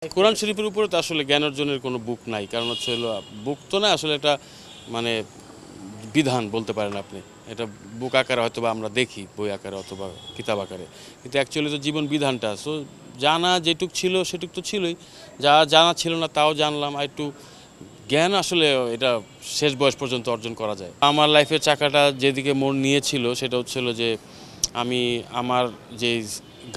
কোরআন শরীফের উপরে তো আসলে জ্ঞান অর্জনের কোনো বুক নাই, কারণ হচ্ছে হলো বুক তো না, আসলে এটা মানে বিধান বলতে পারেন আপনি। এটা বুক আকারে হয়তো বা আমরা দেখি, বই আকারে অথবা কিতাব আকারে, কিন্তু অ্যাকচুয়ালি তো জীবন বিধানটা। সো জানা যেটুক ছিল সেটুক তো ছিলই, যা জানা ছিল না তাও জানলাম। আর একটু জ্ঞান আসলে এটা শেষ বয়স পর্যন্ত অর্জন করা যায়। আমার লাইফের চাকাটা যেদিকে মোড় নিয়েছিল সেটা হচ্ছিল যে আমি আমার যে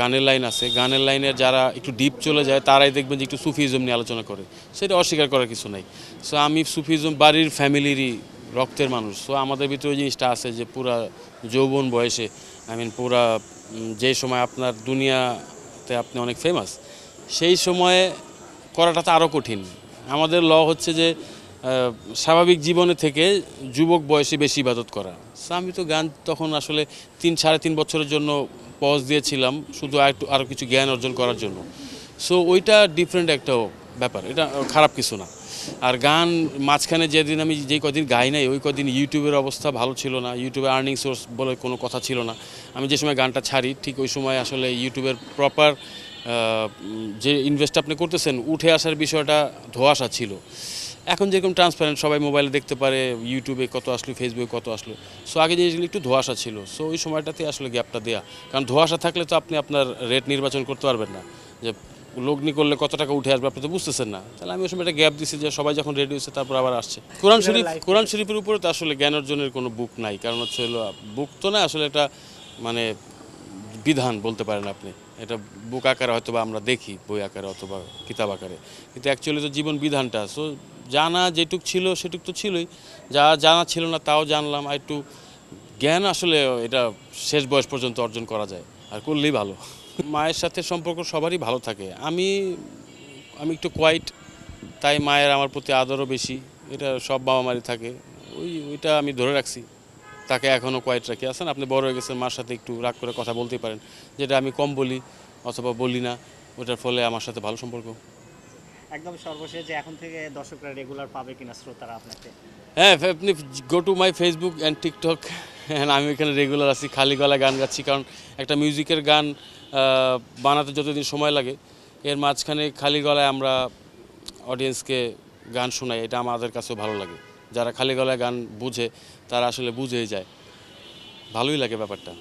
গানের লাইন আছে, গানের লাইনের যারা একটু ডিপ চলে যায় তারাই দেখবেন যে একটু সুফিজম নিয়ে আলোচনা করে, সেটা অস্বীকার করার কিছু নাই। সো আমি সুফিজম বাড়ির ফ্যামিলিরই রক্তের মানুষ। সো আমাদের ভিতরে ওই জিনিসটা আছে যে পুরা যৌবন বয়সে, পুরা যে সময় আপনার দুনিয়াতে আপনি অনেক ফেমাস, সেই সময়ে করাটা তো আরও কঠিন। আমাদের ল হচ্ছে যে স্বাভাবিক জীবনে থেকে যুবক বয়সে বেশি ইবাদত করা। সো আমি তো গান তখন আসলে 3-3.5 বছরের জন্য পজ দিয়েছিলাম, শুধু আরও কিছু জ্ঞান অর্জন করার জন্য। সো ওইটা ডিফারেন্ট একটা ব্যাপার, এটা খারাপ কিছু না। আর গান মাঝখানে যেদিন আমি যেই কদিন গাই নাই, ওই কদিন ইউটিউবের অবস্থা ভালো ছিল না, ইউটিউবে আর্নিং সোর্স বলে কোনো কথা ছিল না। আমি যে সময় গানটা ছাড়ি ঠিক ওই সময় আসলে ইউটিউবের প্রপার যে ইনভেস্ট আপনি করতেছেন উঠে আসার বিষয়টা ধোঁয়াশা ছিল। এখন যেরকম ট্রান্সপারেন্ট, সবাই মোবাইলে দেখতে পারে ইউটিউবে কত আসলো, ফেসবুকে কত আসলো। সো আগে জিনিসগুলো একটু ধোঁয়াশা ছিল। সো ওই সময়টাতে আসলে গ্যাপটা দেয়া, কারণ ধোঁয়াশা থাকলে তো আপনি আপনার রেট নির্বাচন করতে পারবেন না, যে লগ্নি করলে কত টাকা উঠে আসবে আপনি তো বুঝতেছেন না। তাহলে আমি ওই সময় একটা গ্যাপ দিচ্ছি যে সবাই যখন রেডি হচ্ছে তারপর আবার আসছে। কোরআন শরীফের উপরে তো আসলে জ্ঞান অর্জনের কোনো বুক নাই, কারণ হচ্ছে হলো বুক তো না, আসলে এটা মানে বিধান বলতে পারেন আপনি। এটা বুক আকারে হয়তো বা আমরা দেখি, বই আকারে অথবা কিতাব আকারে, কিন্তু অ্যাকচুয়ালি তো জীবন বিধানটা। সো জানা যেটুক ছিল সেটুক তো ছিলই, যা জানা ছিল না তাও জানলাম। আর একটু জ্ঞান আসলে এটা শেষ বয়স পর্যন্ত অর্জন করা যায়, আর করলেই ভালো। মায়ের সাথে সম্পর্ক সবারই ভালো থাকে। আমি আমি একটু কোয়াইট, তাই মায়ের আমার প্রতি আদরও বেশি। এটা সব বাবা মারই থাকে, ওইটা আমি ধরে রাখছি। তাকে এখনও কোয়াইট রাখি। আছেন আপনি বড় হয়ে গেছেন, মার সাথে একটু রাগ করে কথা বলতেই পারেন, যেটা আমি কম বলি অথবা বলি না, ওটার ফলে আমার সাথে ভালো সম্পর্ক। একদম সর্বশেষ যে এখন থেকে দর্শকরা রেগুলার পাবে কিনা শ্রোতারা আপনাকে? হ্যাঁ, আপনি go to my Facebook and TikTok. হ্যাঁ, আমি এখানে রেগুলার আছি, খালি গলায় গান গাচ্ছি, কারণ একটা মিউজিকের গান বানাতে যতদিন সময় লাগে, এর মাঝখানে খালি গলায় আমরা অডিয়েন্সকে গান শোনাই, এটা আমাদের কাছেও ভালো লাগে। যারা খালি গলায় গান বুঝে তারা আসলে বুঝেই যায়, ভালোই লাগে ব্যাপারটা।